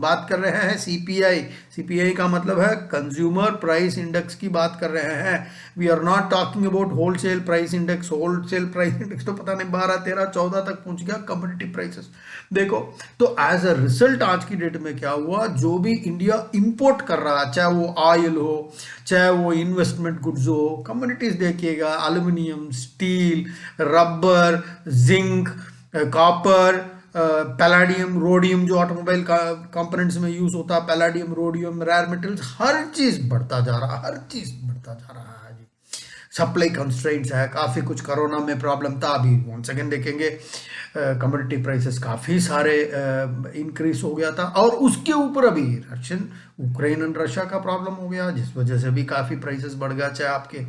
बात कर रहे हैं सीपीआई। सीपीआई का मतलब है कंज्यूमर प्राइस इंडेक्स की बात कर रहे हैं। We are not talking about wholesale price index. Wholesale price index तो पता नहीं 12 13 14 तक पहुंच गया, कमोडिटी प्राइसेस देखो। तो एज अ रिजल्ट आज की डेट में क्या हुआ, जो भी इंडिया इंपोर्ट कर रहा है, चाहे वो ऑयल हो, चाहे वो इन्वेस्टमेंट गुड्स हो, कमोडिटीज देखिएगा, aluminium, steel, rubber, zinc, copper, palladium, rhodium जो ऑटोमोबाइल का कंपोनेंट्स में यूज होता है, पैलाडियम, रोडियम, रेयर मेटल्स, हर चीज बढ़ता जा रहा है, हर चीज बढ़ता जा रहा है जी। सप्लाई कंस्ट्रेंट्स है, काफी कुछ कोरोना में प्रॉब्लम था, अभी वन सेकेंड देखेंगे कमोडिटी प्राइसेस काफी सारे इंक्रीज हो गया था। और उसके ऊपर अभी रशियन यूक्रेन एंड रशिया का प्रॉब्लम हो गया, जिस वजह से भी काफी प्राइसेस बढ़ गया, चाहे आपके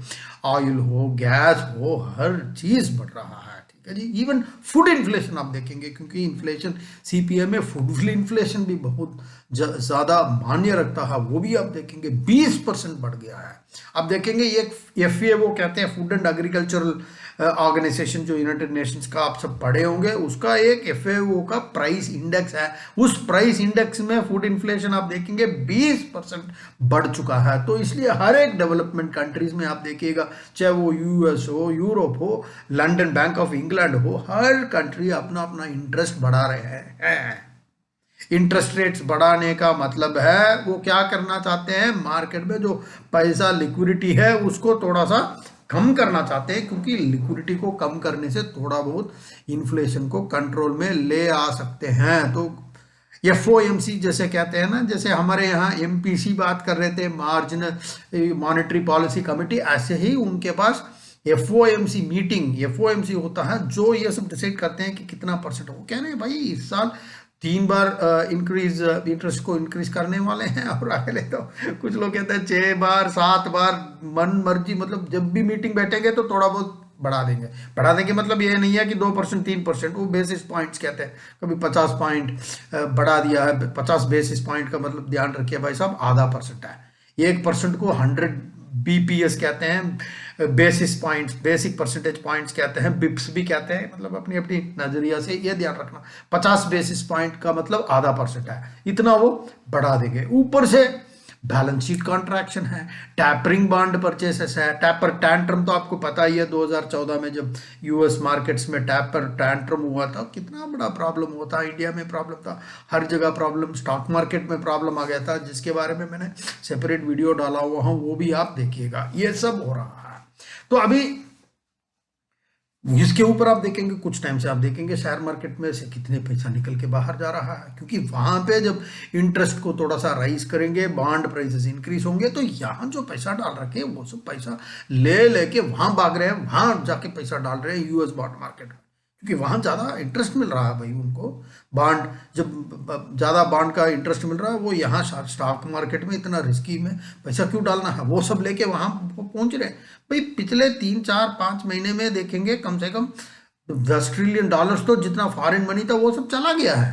ऑयल हो, गैस हो, हर चीज बढ़ रहा है। ठीक है जी। इवन फूड इन्फ्लेशन आप देखेंगे, क्योंकि इन्फ्लेशन सीपीए में फूड इन्फ्लेशन भी बहुत ज्यादा मान्य रखता है, वो भी आप देखेंगे 20% बढ़ गया है। आप देखेंगे ये एफएओ कहते हैं, फूड एंड एग्रीकल्चरल ऑर्गेनाइजेशन, जो यूनाइटेड नेशंस का आप सब पढ़े होंगे, उसका एक एफएओ का प्राइस इंडेक्स है। उस प्राइस इंडेक्स में फूड इन्फ्लेशन आप देखेंगे 20% बढ़ चुका है। तो इसलिए हर एक डेवलपमेंट कंट्रीज में आप देखिएगा, चाहे वो यूएस हो, यूरोप हो, लंदन, बैंक ऑफ इंग्लैंड हो, हर कंट्री अपना अपना इंटरेस्ट बढ़ा रहे हैं। इंटरेस्ट रेट्स बढ़ाने का मतलब है वो क्या करना चाहते हैं, मार्केट में जो पैसा लिक्विडिटी है उसको थोड़ा सा कम करना चाहते हैं, क्योंकि लिक्विडिटी को कम करने से थोड़ा बहुत इन्फ्लेशन को कंट्रोल में ले आ सकते हैं। तो एफओएमसी जैसे कहते हैं ना, जैसे हमारे यहाँ एमपीसी बात कर रहे थे, मार्जिनल मॉनेटरी पॉलिसी कमेटी, ऐसे ही उनके पास एफओएमसी मीटिंग, एफओएमसी होता है जो ये सब डिसाइड करते हैं कि कितना परसेंट हो। कह रहे हैं भाई इस साल 3 बार इंक्रीज इंटरेस्ट को इंक्रीज करने वाले हैं, और अगले तो कुछ लोग कहते हैं 6 बार 7 बार, मन मर्जी, मतलब जब भी मीटिंग बैठेंगे तो थोड़ा बहुत बढ़ा देंगे। बढ़ा देंगे मतलब ये नहीं है कि 2% 3%, वो बेसिस पॉइंट्स कहते हैं। कभी 50 पॉइंट बढ़ा दिया है, 50 बेसिस पॉइंट का मतलब ध्यान रखिए भाई साहब, आधा परसेंट है। 1% को 100 बीपीएस कहते हैं, basis points, basic percentage points कहते हैं, बिप्स भी कहते हैं, मतलब अपनी अपनी नजरिया से ये ध्यान रखना। 50 बेसिस पॉइंट का मतलब आधा परसेंट है, इतना वो बढ़ा देंगे। ऊपर से बैलेंस शीट कॉन्ट्रैक्शन है, टैपरिंग बॉन्ड परचेसेस है, टैपर टैंट्रम तो आपको पता ही है, 2014 में जब यूएस मार्केट्स में टैपर टैंट्रम हुआ था, कितना बड़ा प्रॉब्लम हुआ था। इंडिया में प्रॉब्लम था, हर जगह प्रॉब्लम, स्टॉक मार्केट में प्रॉब्लम आ गया था, जिसके बारे में मैंने सेपरेट वीडियो डाला हुआ हूं, वो भी आप देखिएगा। ये सब हो रहा है। तो अभी इसके ऊपर आप देखेंगे, कुछ टाइम से आप देखेंगे शेयर मार्केट में से कितने पैसा निकल के बाहर जा रहा है, क्योंकि वहां पे जब इंटरेस्ट को थोड़ा सा राइज करेंगे, बॉन्ड प्राइसेस इंक्रीज होंगे, तो यहाँ जो पैसा डाल रखे हैं वो सब पैसा ले लेके वहां भाग रहे हैं, वहां जाके पैसा डाल रहे हैं यूएस बॉन्ड मार्केट में, क्योंकि वहां ज्यादा इंटरेस्ट मिल रहा है भाई उनको। बॉन्ड जब ज्यादा बॉन्ड का इंटरेस्ट मिल रहा है, वो यहाँ स्टॉक मार्केट में इतना रिस्की में पैसा क्यों डालना है, वो सब लेके वहां पहुंच रहे हैं भाई। पिछले 3 4 5 महीने में देखेंगे कम से कम $10 ट्रिलियन तो जितना फॉरेन मनी था वो सब चला गया है।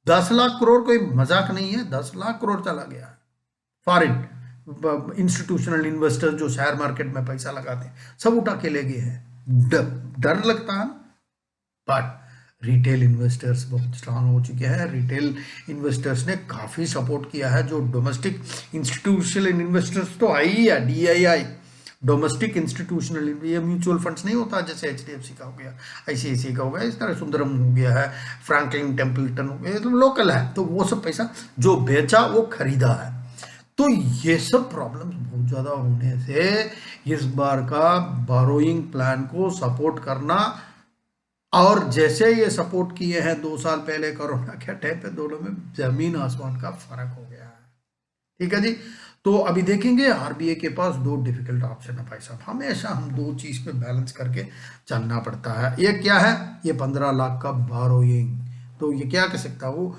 10 लाख करोड़ कोई मजाक नहीं है, 10 लाख करोड़ चला गया है। फॉरेन इंस्टीट्यूशनल इन्वेस्टर्स जो शेयर मार्केट में पैसा लगाते हैं, सब उठा के ले गए हैं। डर लगता है ना, बट रिटेल इन्वेस्टर्स बहुत स्ट्रांग हो चुके हैं। रिटेल इन्वेस्टर्स ने काफी सपोर्ट किया है। जो डोमेस्टिक इंस्टीट्यूशनल इन्वेस्टर्स तो आई है, डीआईआई, डोमेस्टिक इंस्टीट्यूशनल, ये म्यूचुअल फंड्स नहीं होता, जैसे एचडीएफसी का हो गया, आईसीआईसी का हो गया, इस तरह सुंदरम हो गया है, फ्रैंकलिन टेम्पल्टन हो गया, तो लोकल है, तो वो सब पैसा जो बेचा वो खरीदा है। तो ये सब प्रॉब्लम्स बहुत ज्यादा होने से इस बार का बोरोइंग प्लान को सपोर्ट करना, और जैसे ये सपोर्ट किए हैं 2 साल पहले कोरोना के टाइम पे, दोनों में जमीन आसमान का फर्क हो गया है। ठीक है जी। तो अभी देखेंगे आरबीआई के पास 2 डिफिकल्ट ऑप्शन है भाई साहब, हमेशा हम 2 चीज पे बैलेंस करके चलना पड़ता है। ये क्या है, ये 15 लाख का बोरोइंग, तो ये क्या कह सकता है, वो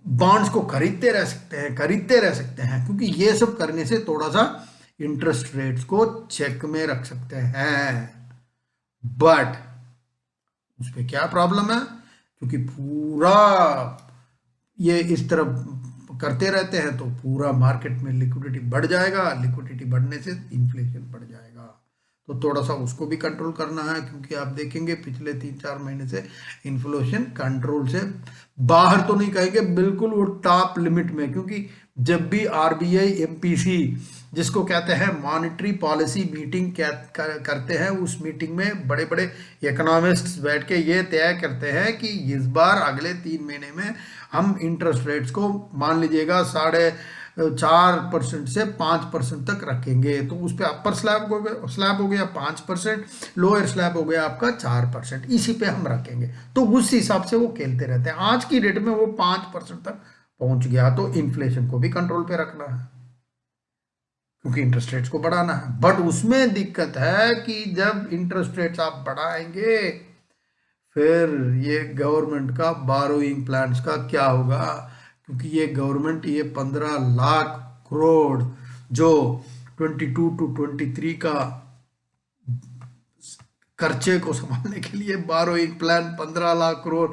बॉन्ड्स को खरीदते रह सकते हैं, खरीदते रह सकते हैं, क्योंकि ये सब करने से थोड़ा सा इंटरेस्ट रेट्स को चेक में रख सकते हैं। बट उस पर क्या प्रॉब्लम है, क्योंकि पूरा ये इस तरह करते रहते हैं तो पूरा मार्केट में लिक्विडिटी बढ़ जाएगा, लिक्विडिटी बढ़ने से इन्फ्लेशन बढ़ जाएगा। तो थोड़ा सा उसको भी कंट्रोल करना है, क्योंकि आप देखेंगे पिछले 3-4 महीने से इन्फ्लेशन कंट्रोल से बाहर तो नहीं कहेंगे, बिल्कुल वो टॉप लिमिट में, क्योंकि जब भी आरबीआई एमपीसी जिसको कहते हैं मॉनेटरी पॉलिसी मीटिंग करते हैं, उस मीटिंग में बड़े बड़े इकोनॉमिस्ट्स बैठ के ये तय करते हैं कि इस बार अगले 3 महीने में हम इंटरेस्ट रेट्स को मान लीजिएगा 4.5% से 5% तक रखेंगे। तो उस पर अपर स्लैब हो गया 5%, लोअर स्लैब हो गया आपका 4%, इसी पे हम रखेंगे। तो उस हिसाब से वो खेलते रहते हैं। आज की डेट में वो 5% तक पहुंच गया, तो इन्फ्लेशन को भी कंट्रोल पे रखना है, क्योंकि इंटरेस्ट रेट्स को बढ़ाना है। बट उसमें दिक्कत है कि जब इंटरेस्ट रेट्स आप बढ़ाएंगे, फिर ये गवर्नमेंट का बारोइंग प्लान्स का क्या होगा, क्योंकि ये गवर्नमेंट ये 15 लाख करोड़ जो 22 to 23 का खर्चे को संभालने के लिए burrowing plan 15 lakh crore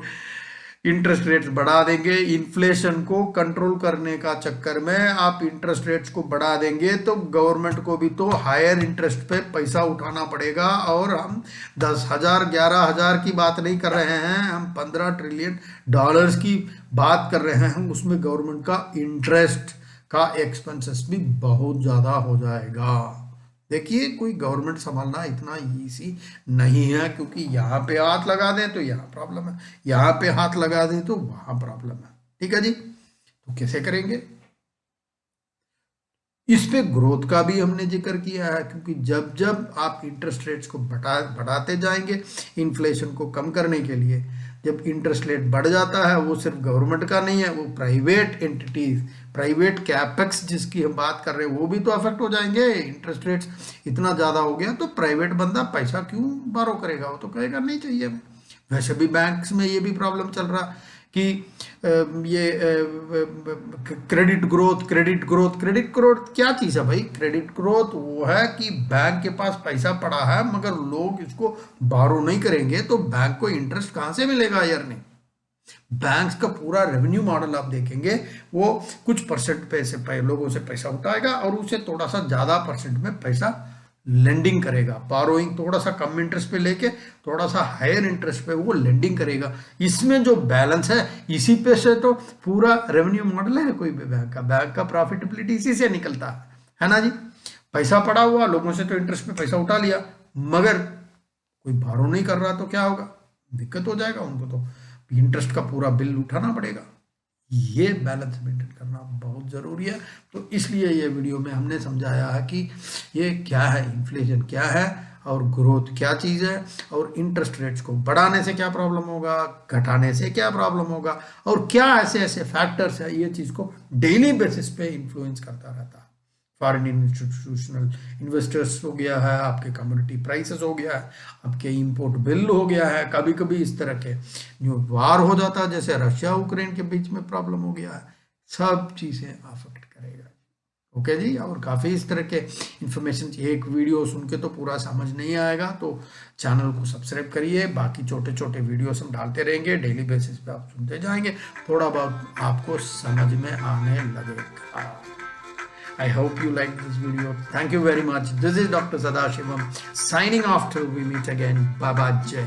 interest rates बढ़ा देंगे। इन्फ्लेशन को कंट्रोल करने का चक्कर में आप इंटरेस्ट रेट्स को बढ़ा देंगे, तो गवर्नमेंट को भी तो हायर इंटरेस्ट पे पैसा उठाना पड़ेगा। और हम 10,000 11,000 की बात नहीं कर रहे हैं, हम 15 ट्रिलियन डॉलर्स की बात कर रहे हैं। हम उसमें गवर्नमेंट का इंटरेस्ट का एक्सपेंसेस भी बहुत ज़्यादा हो जाएगा। देखिए, कोई गवर्नमेंट संभालना इतना ईजी नहीं है, क्योंकि यहाँ पे हाथ लगा दें तो यहाँ प्रॉब्लम है, यहाँ पे हाथ लगा दें तो वहाँ प्रॉब्लम है। ठीक है जी, तो कैसे करेंगे? इस पे ग्रोथ का भी हमने जिक्र किया है, क्योंकि जब जब आप इंटरेस्ट रेट्स को बढ़ाते जाएंगे इन्फ्लेशन को कम करने के लिए, जब इंटरेस्ट रेट बढ़ जाता है, वो सिर्फ गवर्नमेंट का नहीं है, वो प्राइवेट एंटिटीज, प्राइवेट कैपेक्स जिसकी हम बात कर रहे हैं, वो भी तो अफेक्ट हो जाएंगे। इंटरेस्ट रेट्स इतना ज़्यादा हो गया तो प्राइवेट बंदा पैसा क्यों बारो करेगा, वो तो कहेगा नहीं चाहिए। वैसे भी बैंक्स में ये भी प्रॉब्लम चल रहा कि ये क्रेडिट ग्रोथ क्या चीज़ है भाई? क्रेडिट ग्रोथ वो है कि बैंक के पास पैसा पड़ा है मगर लोग इसको बारो नहीं करेंगे, तो बैंक को इंटरेस्ट कहाँ से मिलेगा यार? नहीं, बैंक्स का पूरा रेवेन्यू मॉडल आप देखेंगे, वो कुछ परसेंट पैसे लोगों से पैसा उठाएगा और उसे थोड़ा सा ज्यादा परसेंट में पैसा लेंडिंग करेगा। बारोइंग थोड़ा सा कम इंटरेस्ट पे लेके थोड़ा सा हायर इंटरेस्ट पे वो लेंडिंग करेगा। इसमें जो बैलेंस है, इसी पे से तो पूरा रेवेन्यू मॉडल है कोई भी बैंक का प्रॉफिटेबिलिटी इसी से निकलता है ना जी। पैसा पड़ा हुआ, लोगों से तो इंटरेस्ट पे पैसा उठा लिया, मगर कोई बारो नहीं कर रहा, तो क्या होगा? दिक्कत हो जाएगा, उनको तो इंटरेस्ट का पूरा बिल उठाना पड़ेगा। ये बैलेंस मेंटेन करना बहुत ज़रूरी है। तो इसलिए ये वीडियो में हमने समझाया है कि ये क्या है, इन्फ्लेशन क्या है और ग्रोथ क्या चीज़ है, और इंटरेस्ट रेट्स को बढ़ाने से क्या प्रॉब्लम होगा, घटाने से क्या प्रॉब्लम होगा, और क्या ऐसे ऐसे फैक्टर्स है ये चीज़ को डेली बेसिस पे इन्फ्लुएंस करता रहता है। फॉरेन इंस्टीट्यूशनल इन्वेस्टर्स हो गया है, आपके कम्युनिटी प्राइसेस हो गया है, आपके इंपोर्ट बिल हो गया है, कभी कभी इस तरह के जो वार हो जाता है, जैसे रशिया यूक्रेन के बीच में प्रॉब्लम हो गया है, सब चीज़ें अफेक्ट करेगा। ओके जी, और काफ़ी इस तरह के इंफॉर्मेशन, एक वीडियो सुन के तो पूरा समझ नहीं आएगा, तो चैनल को सब्सक्राइब करिए। बाकी छोटे छोटे वीडियोस हम डालते रहेंगे, डेली बेसिस पे आप सुनते जाएंगे, थोड़ा बहुत आपको समझ में आने लगेगा। I hope you liked this video. Thank you very much. This is Dr. Sadashivam signing off till we meet again. Bye bye. Jai.